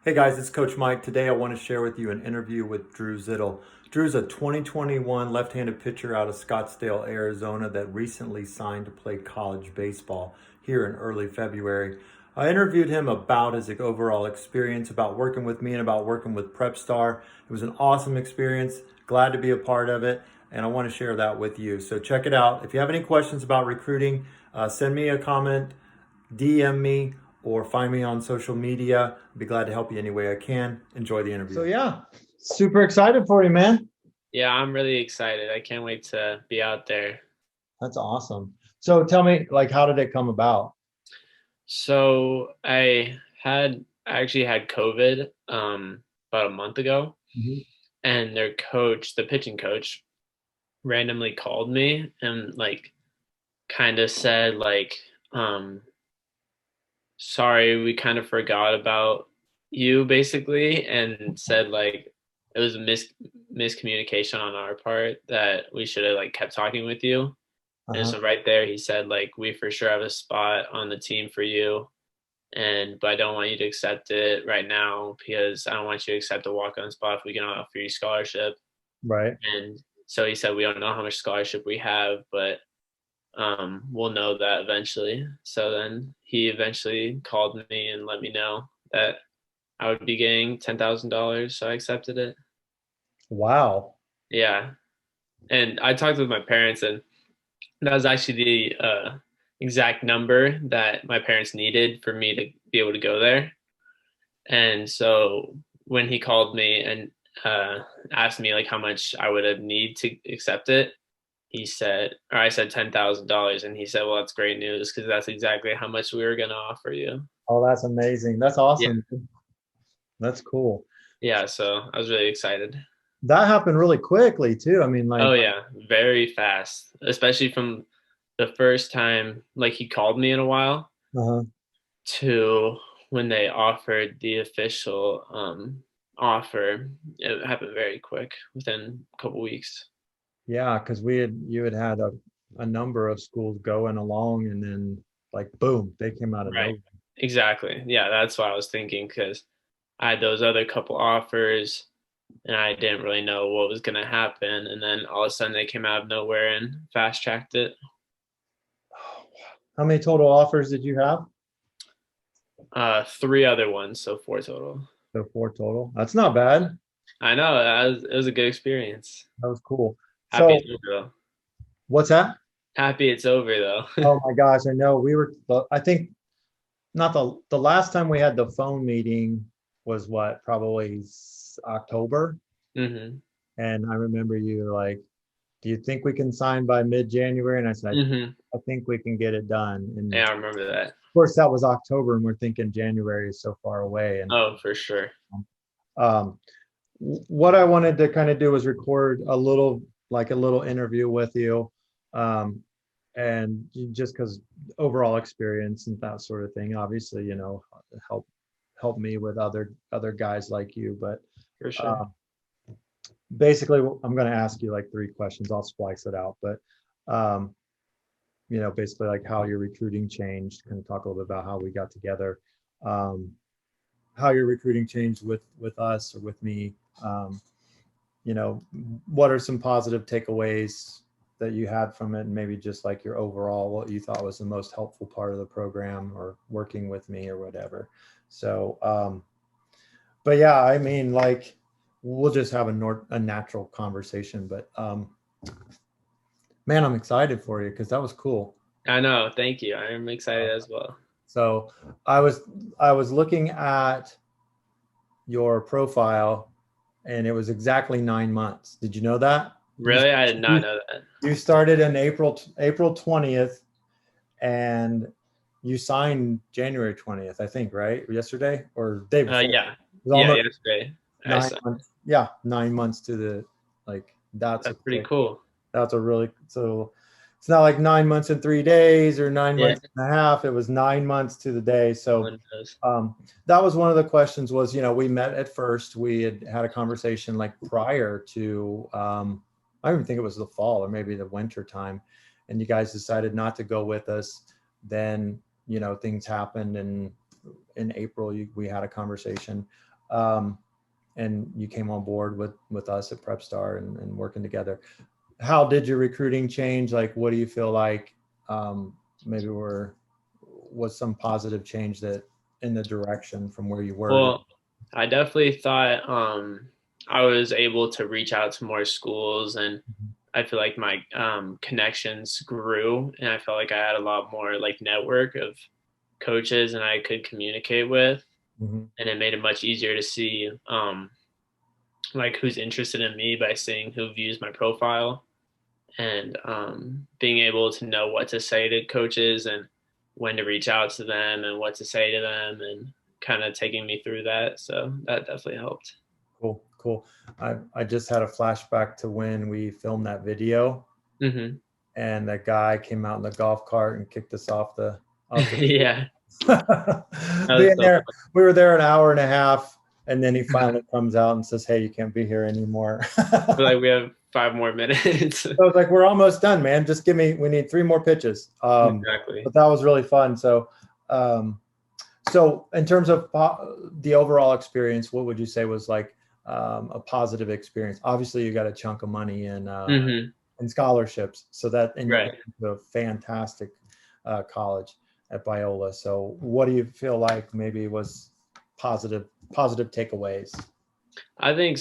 Hey guys, it's Coach Mike. Today I want to share with you an interview with Drew Zittel. Drew's a 2021 left-handed pitcher out of Scottsdale, Arizona that recently signed to play college baseball here in early February. I interviewed him about his overall experience, about working with me and about working with Prep Star. It was an awesome experience. Glad to be a part of it, and I want to share that with you. So check it out. If you have any questions about recruiting, send me a comment, DM me, or find me on social media. I'd be glad to help you any way I can. Enjoy the So interview. yeah, super excited for you, man. Yeah, I'm really excited. I can't wait to be out there. That's awesome. So tell me, like, how did it come about? So I actually had COVID about a month ago, Mhm. and their coach, the pitching coach, randomly called me and like kind of said sorry, we kind of forgot about you basically, and said like it was a miscommunication on our part that we should have like kept talking with you. And Uh-huh. so right there, he said, like, we for sure have a spot on the team for you. But I don't want you to accept it right now because I don't want you to accept a walk-on spot if we can offer you scholarship. Right. And so he said, we don't know how much scholarship we have, but we'll know that eventually. So then he eventually called me and let me know that I would be getting $10,000. So I accepted it. Wow. Yeah. And I talked with my parents, and that was actually the exact number that my parents needed for me to be able to go there. And so when he called me and uh, asked me like how much I would have need to accept it, I said $10,000, and he said, "Well, that's great news because that's exactly how much we were gonna offer you." Oh, that's amazing. That's Yeah, awesome. That's cool. yeah. So I was really excited. That happened really quickly too. I mean, Oh like, yeah, very fast, especially from the first time like he called me in a while uh to when they offered the official offer. It happened very quick within a couple weeks. yeah, because you had a number of schools going along, and then like boom, they came out of Right. nowhere. Exactly. Yeah, that's what I was thinking because I had those other couple offers and I didn't really know what was going to happen. And then all of a sudden they came out of nowhere and fast tracked it. How many total offers did you have? Three other ones, so four total. So four total. That's not bad. I know it was a good experience. That was cool. Happy So it's over though. what's that? Happy it's over though. Oh my gosh, I know. I think not the last time we had the phone meeting was what, probably October. hmm And I remember you were like, do you think we can sign by mid-January? And I said, hmm I think we can get it done. And Yeah, of I remember that. course, that was October, and we're thinking January is so far away. And Oh, for sure. um, what I wanted to kind of do was record a little interview with you. Um, and just because overall experience and that sort of thing, obviously, help help me with other guys like you. But For sure. uh, basically, I'm going to ask you like three questions. I'll splice it out, but um, basically like how your recruiting changed. Kind of talk a little bit about how we got together, um, how your recruiting changed with us or with me. Um, you know, what are some positive takeaways that you had from it, and maybe just like your overall, what you thought was the most helpful part of the program or working with me or whatever. So, but yeah, I mean, like, we'll just have a natural conversation. But man, I'm excited for you because that was cool. I know. Thank you. I am excited Uh, as well. so I was I was looking at your profile, and it was exactly 9 months. Did you know that? Really? I did not You know that. you started in April 20th, and you signed January 20th, I think, right? Yesterday or day before. It Yeah. was Yeah, almost yesterday. I nine saw. months. Yeah, 9 months to the like That's pretty cool. that's a really so it's not like 9 months and 3 days or nine Yeah. months and a half. It was 9 months to the day. So One knows. that was one of the questions was, we met at first. We had a conversation like prior to, I don't even think it was the fall or maybe the winter time. And you guys decided not to go with us. Then, things happened. And in April, we had a conversation. and you came on board with us at Prep Star and working together. How did your recruiting change? Like, what do you feel like maybe was some positive change that in the direction from where you were? Well, I definitely thought I was able to reach out to more schools, and I feel like my connections grew, and I felt like I had a lot more like network of coaches and I could communicate with, Mm-hmm. and it made it much easier to see like who's interested in me by seeing who views my profile, and being able to know what to say to coaches and when to reach out to them and what to say to them, and kind of taking me through that. So that definitely helped. Cool, cool. I just had a flashback to when we filmed that video, Hmm. and that guy came out in the golf cart and kicked us off the Yeah, that was being so there. We were there an hour and a half, and then he finally comes out and says, "Hey, you can't be here anymore." feel like we have 5 more minutes. So I was like, "We're almost done, man. Just we need 3 more pitches." Exactly. But that was really fun. Um, so in terms of the overall experience, what would you say was like a positive experience? Obviously, you got a chunk of money Hmm. in scholarships, so that and you got Right. into a fantastic college at Biola. So what do you feel like maybe was positive takeaways? I think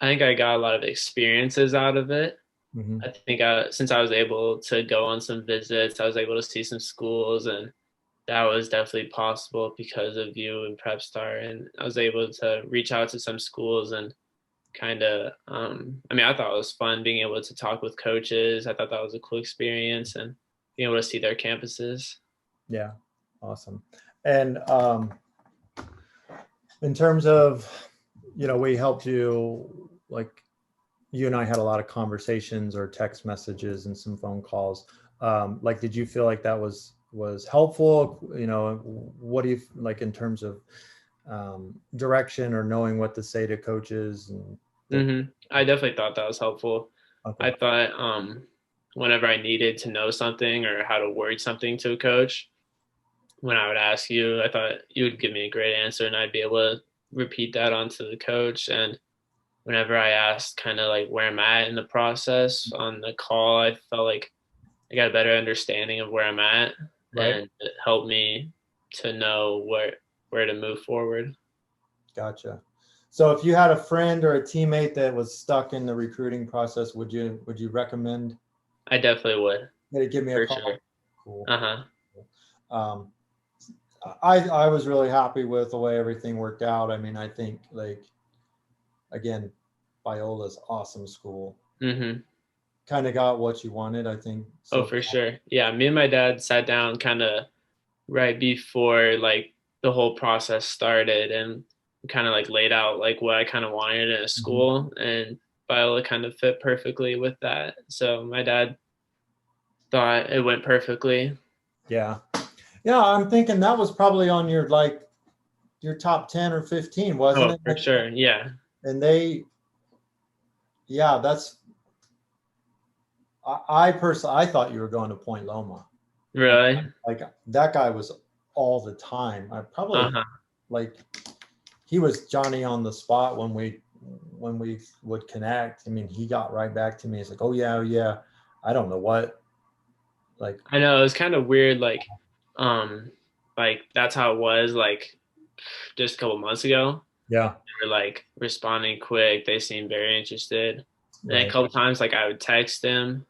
I think I got a lot of experiences out of it. Mm-hmm. I think since I was able to go on some visits, I was able to see some schools, and that was definitely possible because of you and Prep Star. And I was able to reach out to some schools and kind of, I mean, I thought it was fun being able to talk with coaches. I thought that was a cool experience, and being able to see their campuses. Yeah, awesome. And in terms of, we helped you, like you and I had a lot of conversations or text messages and some phone calls. Like, did you feel like that was helpful? What do you like in terms of direction or knowing what to say to coaches and the, I definitely thought that was helpful. okay. I thought whenever I needed to know something or how to word something to a coach, when I would ask you, I thought you would give me a great answer, and I'd be able to repeat that onto the coach. And whenever I asked kind of like where I'm at in the process on the call, I felt like I got a better understanding of where I'm at, Right. and it helped me to know where to move forward. Gotcha. So if you had a friend or a teammate that was stuck in the recruiting process, would you recommend, I definitely would, hey, give me a for call? sure. Cool. Uh-huh. Um, I was really happy with the way everything worked out. I mean, I think like again, Biola's awesome school. Mhm. Kind of got what you wanted, I think. Oh, So for sure. Yeah, me and my dad sat down kind of right before like the whole process started, and kind of like laid out like what I kind of wanted in a mhm. school, and Viola kind of fit perfectly with that. So my dad thought it went perfectly. Yeah, yeah. I'm thinking that was probably on your top 10 or 15, wasn't Oh, it? for sure. Yeah. And yeah, I personally, I thought you were going to Point Loma. I, Really? like that guy was all the time. I probably Uh-huh. like he was Johnny on the spot when we would connect. I mean, he got right back to me. He's like, "Oh yeah, oh, yeah." I don't know what like. I know it was kind of weird, um, like that's how it was like just a couple months ago. Yeah, They were like responding quick. They seemed very interested. And a right. couple times, like I would text him,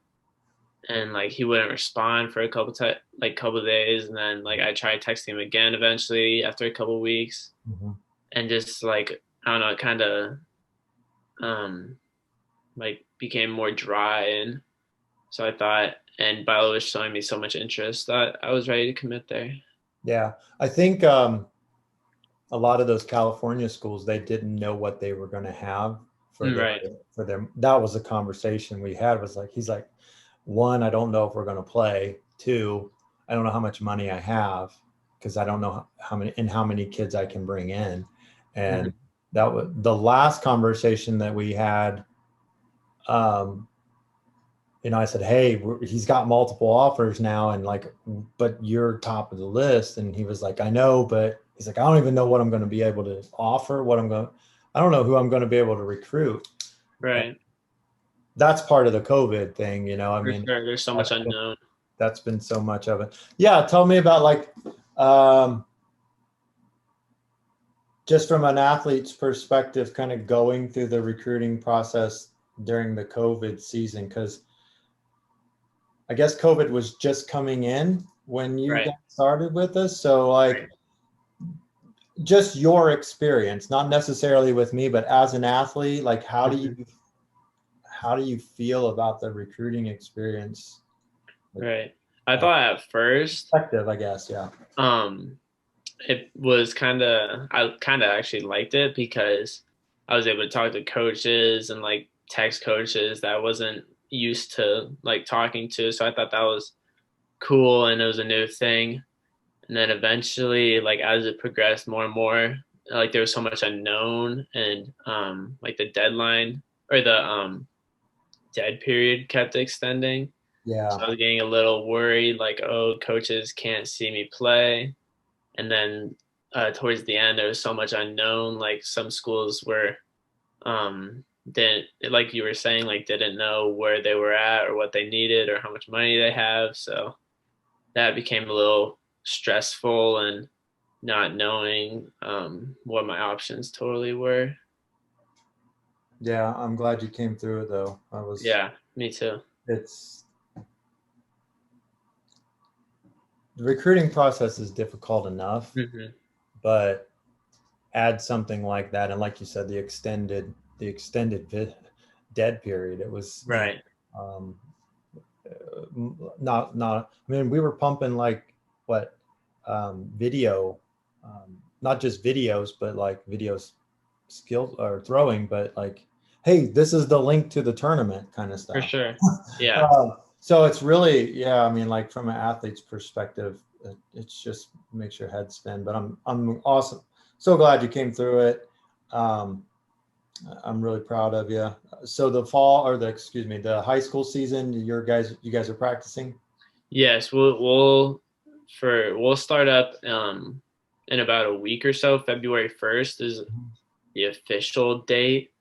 and like he wouldn't respond for a couple of days, and then like I tried texting him again eventually after a couple of weeks, Mhm. and just like I don't know, it kind of um like became more dry, and so I thought, and Bilo was showing me so much interest that I was ready to commit there. Yeah, I think a lot of those California schools they didn't know what they were going to have for their Right. for their. That was a conversation we had. Was like he's like, one, I don't know if we're going to play. Two, I don't know how much money I have because I don't know how many kids I can bring in. Mhm. And that was the last conversation that we had. Um, I said, "Hey, he's got multiple offers now, and like, but you're top of the list." And he was like, "I know, but he's like, I don't even know what I'm going to be able to offer, I don't know who I'm going to be able to recruit. Right. That's part of the COVID thing, you know. I For mean, sure. There's so much unknown. that's been so much of it. Yeah. Tell me about like, um, just from an athlete's perspective, kind of going through the recruiting process during the COVID season, because I guess COVID was just coming in when you Right. got started with us. So like, Right. just your experience, not necessarily with me, but as an athlete, like Mhm. how do you feel about the recruiting experience? Like, Right. I thought at first, perspective, I guess. Yeah. um, it was I kind of actually liked it because I was able to talk to coaches and like text coaches that I wasn't used to like talking to. So I thought that was cool and it was a new thing. And then eventually, like as it progressed more and more, like there was so much unknown and like the deadline or the dead period kept extending. So Yeah. I was getting a little worried, like, oh, coaches can't see me play. And then towards the end, there was so much unknown. Like some schools were didn't, like you were saying, like didn't know where they were at or what they needed or how much money they have. So that became a little stressful and not knowing what my options totally were. Yeah. I'm glad you came through it though. Yeah, me too. It's the recruiting process is difficult enough, Hmm. but add something like that. And like you said, the extended dead period, it was, you Right. know, I mean, we were pumping like what, video, not just videos, but like videos skills or throwing, but like, hey, this is the link to the tournament kind of For stuff. sure. Yeah. So it's really, yeah, I mean, like from an athlete's perspective, it's just makes your head spin. But I'm awesome. So glad you came through it. Um, I'm really proud of you. So the fall or the excuse me, the high school season, you guys are practicing. Yes, we'll start up in about a week or so. February 1st is the official date,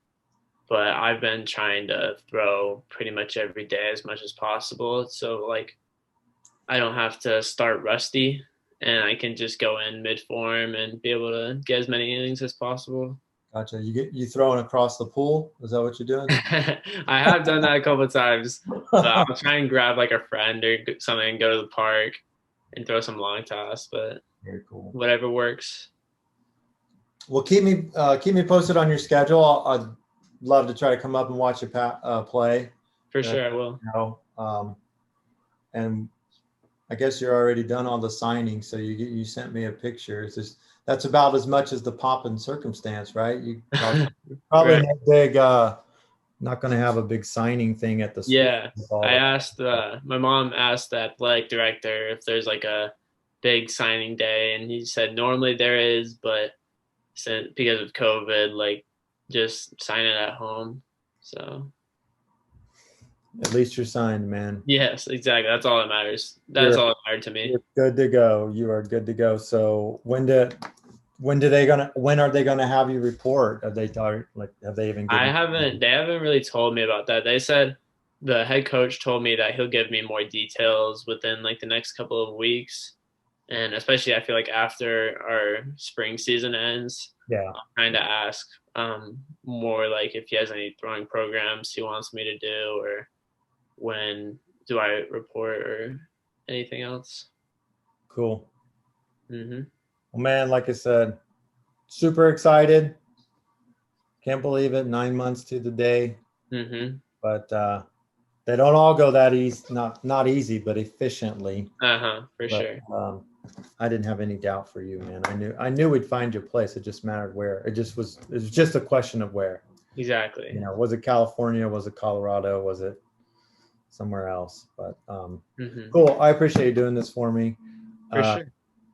but I've been trying to throw pretty much every day as much as possible. So like I don't have to start rusty and I can just go in mid form and be able to get as many innings as possible. Gotcha. You throwing across the pool? Is that what you're doing? I have done that a couple of times. I'll try and grab like a friend or something, go to the park and throw some long toss, but Very cool. whatever works. Well, keep me posted on your schedule. I'd love to try to come up and watch you play. For Uh, sure, I will. you know, and I guess you're already done all the signing, so you sent me a picture. It's just that's about as much as the pomp and circumstance, right? You probably Right. no big, not going to have a big signing thing at the school Yeah. with all I the. asked, my mom asked the athletic director if there's like a big signing day, and he said normally there is, but since because of COVID, like just sign it at home. So, At least you're signed, man. yes, exactly. That's all that matters. That's You're all that mattered to me. you're good to go. You are good to go. So when are they gonna have you report? Have they even given They haven't really told me about that. They said the head coach told me that he'll give me more details within like the next couple of weeks. And especially I feel like after our spring season ends, Yeah, I'm trying to ask more like if he has any throwing programs he wants me to do or when do I report or anything else. cool. Hmm. Well, man, like I said, super excited. Can't believe it. 9 months to the day, Hmm. but they don't all go that easy. Not easy, but efficiently. Uh-huh, for But sure. I didn't have any doubt for you, man. I knew we'd find your place. It just mattered where. It was just a question of where. You Exactly. know, was it California? Was it Colorado? Was it somewhere else? But Hmm. cool. I appreciate you doing this for me. For sure.